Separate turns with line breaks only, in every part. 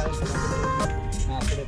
हा पुढे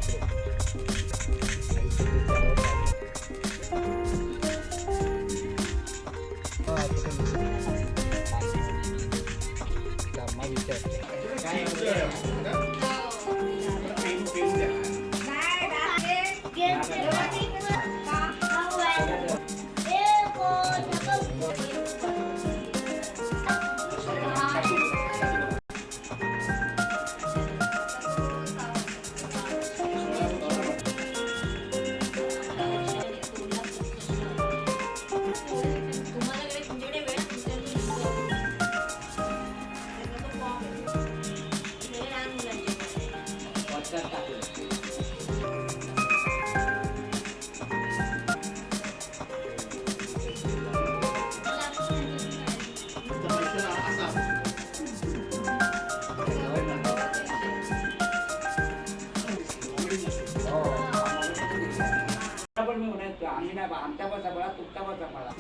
आम्ही नाही आमच्या बसा बळा तुमचा बसा बळा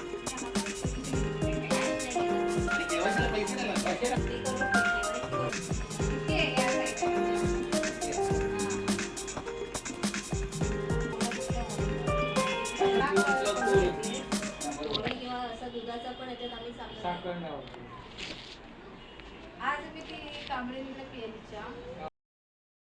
दुधाचा पण याच्यात आम्ही
साखर
आज मी ती कांबळीला केली चहा